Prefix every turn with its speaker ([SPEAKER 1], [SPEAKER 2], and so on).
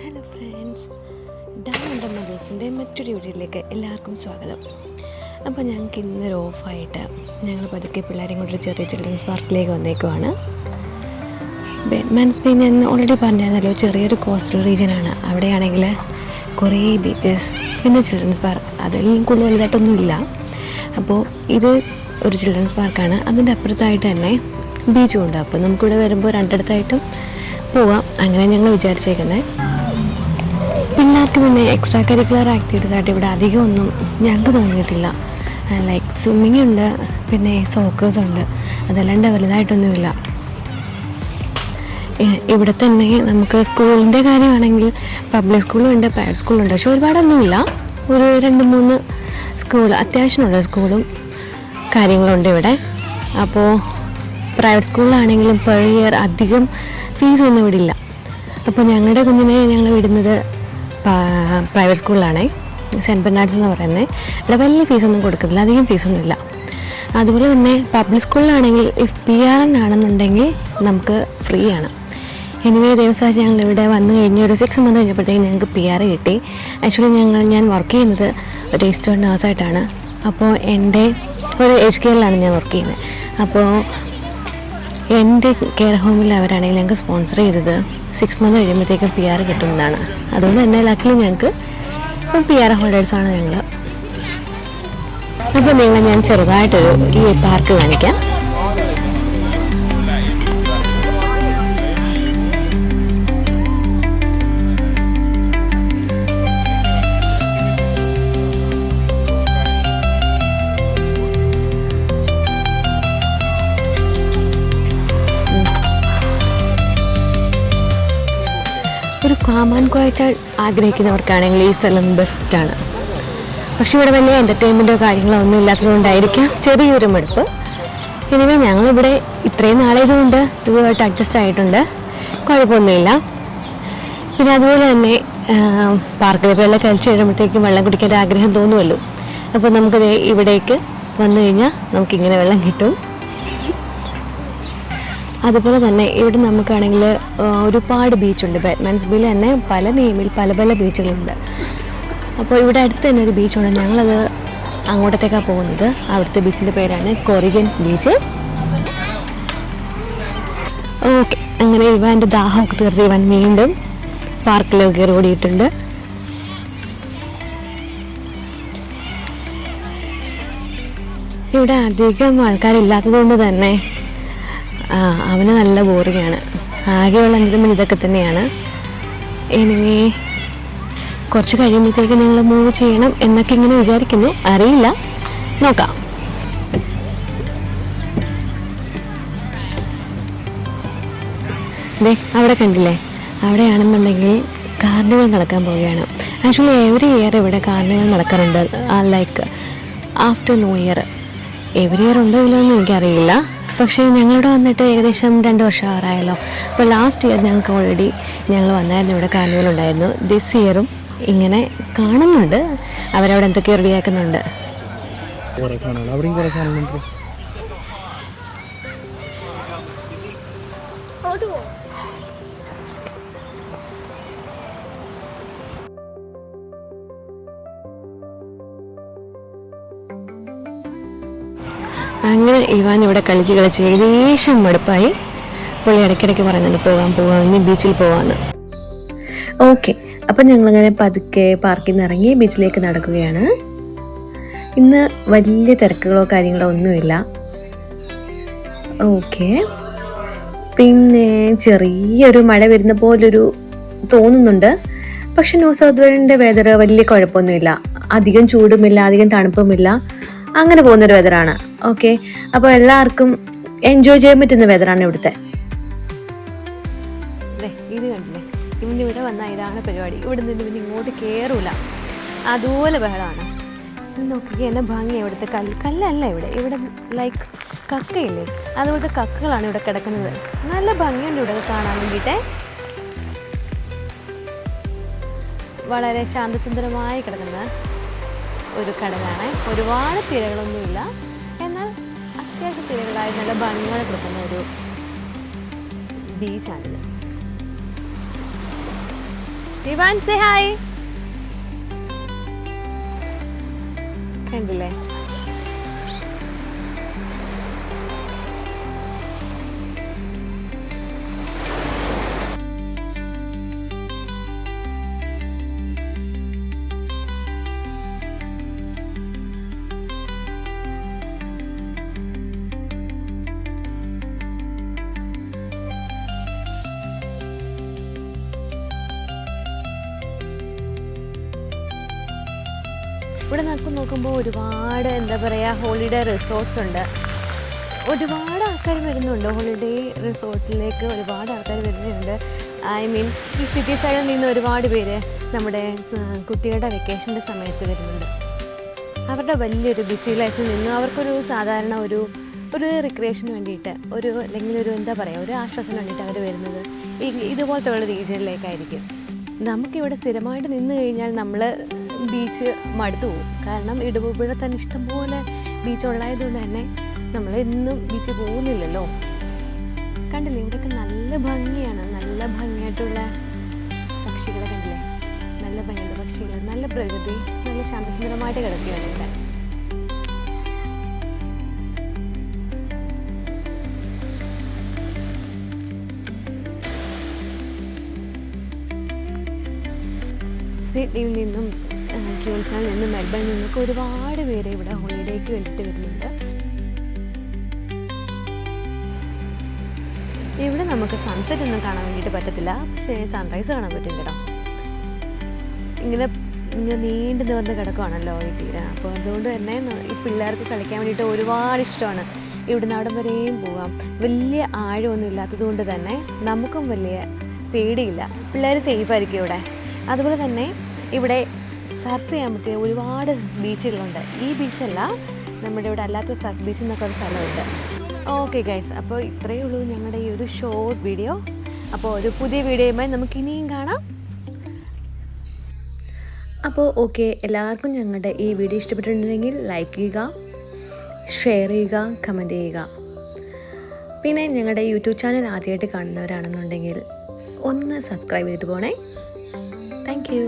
[SPEAKER 1] Hello friends, down under മദേഴ്സിൻ്റെ മറ്റൊരു വീഡിയോയിലേക്ക് എല്ലാവർക്കും സ്വാഗതം. അപ്പോൾ ഞങ്ങൾക്ക് ഇന്നൊരു ഓഫായിട്ട് ഞങ്ങൾ പതുക്കെ പിള്ളേരെയും കൊണ്ടൊരു ചെറിയ ചിൽഡ്രൻസ് പാർക്കിലേക്ക് വന്നേക്കുവാണ്. ബെഡ്മാൻസ് ബേ ഞാൻ ഓൾറെഡി പറഞ്ഞിരുന്നല്ലോ, ചെറിയൊരു കോസ്റ്റൽ റീജിയനാണ്. അവിടെയാണെങ്കിൽ കുറേ ബീച്ചസ്, പിന്നെ ചിൽഡ്രൻസ് പാർക്ക്, അതിലും കൂടുതൽ വലുതായിട്ടൊന്നുമില്ല. അപ്പോൾ ഇത് ഒരു ചിൽഡ്രൻസ് പാർക്കാണ്. അതിൻ്റെ അപ്പുറത്തായിട്ട് തന്നെ ബീച്ചും ഉണ്ട്. അപ്പോൾ നമുക്കിവിടെ വരുമ്പോൾ രണ്ടിടത്തായിട്ടും പോവാം, അങ്ങനെ ഞങ്ങൾ വിചാരിച്ചേക്കുന്നത്. പിള്ളേർക്ക് പിന്നെ എക്സ്ട്രാ കരിക്കുലർ ആക്ടിവിറ്റീസ് ആയിട്ട് ഇവിടെ അധികം ഒന്നും ഞങ്ങൾക്ക് തോന്നിയിട്ടില്ല. ലൈക്ക് സ്വിമ്മിങ് ഉണ്ട്, പിന്നെ സോക്കേഴ്സ് ഉണ്ട്, അതല്ലാണ്ട് വലുതായിട്ടൊന്നുമില്ല. ഇവിടെ തന്നെ നമുക്ക് സ്കൂളിൻ്റെ കാര്യമാണെങ്കിൽ പബ്ലിക് സ്കൂളും ഉണ്ട്, പ്രൈവറ്റ് സ്കൂളും ഉണ്ട്. പക്ഷെ ഒരുപാടൊന്നുമില്ല, ഒരു 2-3 സ്കൂൾ, അത്യാവശ്യമുള്ള സ്കൂളും കാര്യങ്ങളുണ്ട് ഇവിടെ. അപ്പോൾ പ്രൈവറ്റ് സ്കൂളിലാണെങ്കിലും പെർ ഇയർ അധികം ഫീസൊന്നും ഇവിടെ ഇല്ല. അപ്പോൾ ഞങ്ങളുടെ കുഞ്ഞിനെ ഞങ്ങൾ വിടുന്നത് പ്രൈവറ്റ് സ്കൂളിലാണേ, സെൻറ്റ് ബെർണാഡ്സ് എന്ന് പറയുന്നത്. ഇവിടെ വലിയ ഫീസൊന്നും കൊടുക്കുന്നില്ല, അധികം ഫീസൊന്നുമില്ല. അതുപോലെ തന്നെ പബ്ലിക് സ്കൂളിലാണെങ്കിൽ ഇഫ് PRN ആണെന്നുണ്ടെങ്കിൽ നമുക്ക് ഫ്രീ ആണ്. എനിവേ ദിവസം ഞങ്ങൾ ഇവിടെ വന്നു കഴിഞ്ഞ് ഒരു 6 മന്ത് കഴിഞ്ഞപ്പോഴത്തേക്കും ഞങ്ങൾക്ക് PR കിട്ടി. ആക്ച്വലി ഞാൻ വർക്ക് ചെയ്യുന്നത് ഒരു രജിസ്റ്റേർഡ് നേഴ്സായിട്ടാണ്. അപ്പോൾ എൻ്റെ ഒരു HKLലാണ് ഞാൻ വർക്ക് ചെയ്യുന്നത്. അപ്പോൾ എൻ്റെ കെയർ ഹോമിൽ അവരാണെങ്കിൽ ഞങ്ങൾക്ക് സ്പോൺസർ ചെയ്തത് 6 മന്ത് കഴിയുമ്പോഴത്തേക്കും PR കിട്ടുന്നതാണ്. അതുകൊണ്ട് തന്നെ ലക്കിലി ഞങ്ങൾക്ക് ഇപ്പം PR ഹോൾഡേഴ്സാണ് ഞങ്ങൾ. അപ്പോൾ ഞാൻ ചെറുതായിട്ടൊരു ഈ പാർക്ക് കാണിക്കാം. ഒരു കാം ആൻഡ് ക്വയറ്റ് ആഗ്രഹിക്കുന്നവർക്കാണെങ്കിൽ ഈ സ്ഥലം ബെസ്റ്റാണ്. പക്ഷെ ഇവിടെ വലിയ എൻ്റർടൈൻമെൻറ്റോ കാര്യങ്ങളോ ഒന്നും ഇല്ലാത്തതുകൊണ്ടായിരിക്കാം ചെറിയൊരു മടുപ്പ്. എനിവേ ഞങ്ങളിവിടെ ഇത്രയും നാളായതുകൊണ്ട് ഇതുമായിട്ട് അഡ്ജസ്റ്റ് ആയിട്ടുണ്ട്, കുഴപ്പമൊന്നുമില്ല. പിന്നെ അതുപോലെ തന്നെ പാർക്കിലൊക്കെ വെള്ളം കഴിച്ച് കഴിയുമ്പോഴത്തേക്കും വെള്ളം കുടിക്കാൻ ആഗ്രഹം തോന്നുമല്ലോ. അപ്പോൾ നമുക്കത് ഇവിടേക്ക് വന്നു കഴിഞ്ഞാൽ നമുക്കിങ്ങനെ വെള്ളം കിട്ടും. അതുപോലെ തന്നെ ഇവിടെ നമുക്കാണെങ്കിൽ ഒരുപാട് ബീച്ചുണ്ട്. ബെഡ്മാൻസ് ബേയിൽ തന്നെ പല നെയിമിൽ പല പല ബീച്ചുകളുണ്ട്. അപ്പോൾ ഇവിടെ അടുത്ത് തന്നെ ഒരു ബീച്ചുണ്ട്, ഞങ്ങളത് അങ്ങോട്ടത്തേക്കാണ് പോകുന്നത്. അവിടുത്തെ ബീച്ചിൻ്റെ പേരാണ് കൊറിഗൻസ് ബീച്ച്. ഓക്കെ, അങ്ങനെ ഇവൻ്റെ ദാഹമൊക്കെ തീർത്ത് ഇവൻ വീണ്ടും പാർക്കിലേക്ക് കയറി ഓടിയിട്ടുണ്ട്. ഇവിടെ അധികം ആൾക്കാരില്ലാത്തത് കൊണ്ട് തന്നെ അവന് നല്ല ബോറിങ്ങാണ്. ആകെയുള്ള എന്തെങ്കിലും ഇതൊക്കെ തന്നെയാണ്. എനിവേ കുറച്ച് കഴിയുമ്പോഴത്തേക്ക് നിങ്ങൾ മൂവ് ചെയ്യണം എന്നൊക്കെ ഇങ്ങനെ വിചാരിക്കുന്നു, അറിയില്ല, നോക്കാം. ദേ അവിടെ കണ്ടില്ലേ, അവിടെയാണെന്നുണ്ടെങ്കിൽ കാർണിവൽ നടക്കാൻ പോവുകയാണ്. ആക്ച്വലി എവറി ഇയർ ഇവിടെ കാർണിവൽ നടക്കാറുണ്ട്, like after new year. Every year ഉണ്ടോ ഇല്ലോ എന്ന് എനിക്കറിയില്ല. പക്ഷേ ഞങ്ങളിവിടെ വന്നിട്ട് ഏകദേശം 2 വർഷം ആറായല്ലോ. അപ്പോൾ ലാസ്റ്റ് ഇയർ ഞങ്ങൾക്ക് ഓൾറെഡി ഞങ്ങൾ വന്നായിരുന്നു, ഇവിടെ കാർണിവൽ ഉണ്ടായിരുന്നു. ദിസ് ഇയറും ഇങ്ങനെ കാണുന്നുണ്ട്, അവരവിടെ എന്തൊക്കെയോ റെഡിയാക്കുന്നുണ്ട്. അങ്ങനെ ഇവാൻ ഇവിടെ കളിച്ച് ഏകദേശം മടുപ്പായി. പുള്ളി ഇടയ്ക്കിടയ്ക്ക് പറയുന്നുണ്ട് പോകാം ഇനി ബീച്ചിൽ പോകാമെന്ന്. ഓക്കെ, അപ്പം ഞങ്ങളങ്ങനെ പതുക്കെ പാർക്കിൽ നിന്ന് ഇറങ്ങി ബീച്ചിലേക്ക് നടക്കുകയാണ്. ഇന്ന് വലിയ തിരക്കുകളോ കാര്യങ്ങളോ ഒന്നുമില്ല. ഓക്കെ, പിന്നെ ചെറിയൊരു മഴ വരുന്ന പോലൊരു തോന്നുന്നുണ്ട്. പക്ഷെ ന്യൂ സൗത്ത് വെയിലിൻ്റെ വെതർ വലിയ കുഴപ്പമൊന്നുമില്ല, അധികം ചൂടുമില്ല അധികം തണുപ്പുമില്ല, അങ്ങനെ പോകുന്നൊരു വെതറാണ്. ഓക്കെ, അപ്പോൾ എല്ലാവർക്കും എൻജോയ് ചെയ്യാൻ പറ്റുന്ന വെതറാണ് ഇവിടുത്തെ. ഇത് കണ്ടില്ലേ, ഇവന് ഇവിടെ വന്നാൽ ഇതാണ് പരിപാടി. ഇവിടെ നിന്ന് ഇവന് ഇങ്ങോട്ട് കയറൂല, അതുപോലെ ബഹളമാണ്. നോക്കിക്കുക എന്നെ ഭംഗി. ഇവിടുത്തെ കല്ലല്ല ഇവിടെ ലൈക്ക് കക്കയില്ലേ, അതുപോലത്തെ കക്കകളാണ് ഇവിടെ കിടക്കുന്നത്. നല്ല ഭംഗിയുണ്ട് ഇവിടെ കാണാൻ വേണ്ടിയിട്ട്. വളരെ ശാന്തസുന്ദരമായി കിടക്കുന്ന ഒരു കടലാണ്. ഒരുപാട് തിരകളൊന്നുമില്ല, എന്നാൽ അത്യാവശ്യം തിരകളായി നല്ല ഭംഗിയോടെ കിടക്കുന്ന ഒരു ബീച്ചാണിത്. ദിവാൻ സേ ഹായ്. കണ്ടില്ലേ? ഇവിടെ നോക്കുമ്പോൾ ഒരുപാട് എന്താ പറയുക ഹോളിഡേ റിസോർട്ട്സ് ഉണ്ട്. ഒരുപാട് ആൾക്കാർ വരുന്നുണ്ട് ഹോളിഡേ റിസോർട്ടിലേക്ക്. ഒരുപാട് ആൾക്കാർ വരുന്നുണ്ട്. ഐ മീൻ ഈ സിറ്റി സൈഡിൽ നിന്ന് ഒരുപാട് പേര് നമ്മുടെ കുട്ടികളുടെ വെക്കേഷൻ്റെ സമയത്ത് വരുന്നുണ്ട്. അവരുടെ വലിയൊരു ബിസി ലൈഫിൽ നിന്ന് അവർക്കൊരു സാധാരണ ഒരു റിക്രിയേഷന് വേണ്ടിയിട്ട് അല്ലെങ്കിൽ എന്താ പറയുക ഒരു ആശ്വാസത്തിന് വേണ്ടിയിട്ട് അവർ വരുന്നത് ഇതുപോലത്തെ ഉള്ള റീജിയനിലേക്കായിരിക്കും. നമുക്കിവിടെ സ്ഥിരമായിട്ട് നിന്ന് കഴിഞ്ഞാൽ നമ്മൾ ബീച്ച് മടുത്തു പോകും. കാരണം ഇവിടെ തന്നെ ഇഷ്ടംപോലെ ബീച്ച് ഉള്ളതുകൊണ്ട് തന്നെ നമ്മൾ എന്നും ബീച്ചിൽ പോകുന്നില്ലല്ലോ. കണ്ടില്ലേ ഇവിടെയൊക്കെ നല്ല ഭംഗിയാണ്. നല്ല ഭംഗിയായിട്ടുള്ള പക്ഷികളെ കണ്ടില്ലേ? നല്ല ഭംഗിയുള്ള പക്ഷികൾ, നല്ല പ്രകൃതി, നല്ല ശാന്തസുന്ദരമായിട്ട് കിടക്കുകയാണ് ഇവിടെ. സിഡ്നിയിൽ നിന്നും ക്യൂൻസിൽ നിന്നും മെൽബണിൽ നിന്നൊക്കെ ഒരുപാട് പേര് ഇവിടെ ഹോളിഡേക്ക് വേണ്ടിയിട്ട് വരുന്നുണ്ട്. ഇവിടെ നമുക്ക് സൺസെറ്റ് ഒന്നും കാണാൻ വേണ്ടിയിട്ട് പറ്റത്തില്ല, പക്ഷേ സൺറൈസ് കാണാൻ പറ്റും കേട്ടോ. ഇങ്ങനെ നീണ്ടു നിവർന്ന് കിടക്കുവാണല്ലോ ഈ തീരം. അപ്പോൾ അതുകൊണ്ട് തന്നെ ഈ പിള്ളേർക്ക് കളിക്കാൻ വേണ്ടിയിട്ട് ഒരുപാട് ഇഷ്ടമാണ്. ഇവിടുന്ന് അവിടം വരെയും പോവാം. വലിയ ആഴമൊന്നും ഇല്ലാത്തത് കൊണ്ട് തന്നെ നമുക്കും വലിയ പേടിയില്ല. പിള്ളേർ സേഫായിരിക്കും ഇവിടെ. അതുപോലെ തന്നെ ഇവിടെ സർഫ് ചെയ്യാൻ പറ്റിയ ഒരുപാട് ബീച്ചുകളുണ്ട്. ഈ ബീച്ചല്ല, നമ്മുടെ ഇവിടെ അല്ലാത്ത സർഫ് ബീച്ച് എന്നൊക്കെ ഒരു സ്ഥലമുണ്ട്. ഓക്കെ ഗൈസ്, അപ്പോൾ ഇത്രയേ ഉള്ളൂ ഞങ്ങളുടെ ഈ ഒരു ഷോർട്ട് വീഡിയോ. അപ്പോൾ ഒരു പുതിയ വീഡിയോയുമായി നമുക്ക് ഇനിയും കാണാം. അപ്പോൾ ഓക്കെ, എല്ലാവർക്കും ഞങ്ങളുടെ ഈ വീഡിയോ ഇഷ്ടപ്പെട്ടിട്ടുണ്ടെങ്കിൽ ലൈക്ക് ചെയ്യുക, ഷെയർ ചെയ്യുക, കമൻറ്റ് ചെയ്യുക. പിന്നെ ഞങ്ങളുടെ യൂട്യൂബ് ചാനൽ ആദ്യമായിട്ട് കാണുന്നവരാണെന്നുണ്ടെങ്കിൽ ഒന്ന് സബ്സ്ക്രൈബ് ചെയ്തിട്ട് പോണേ. Thank you.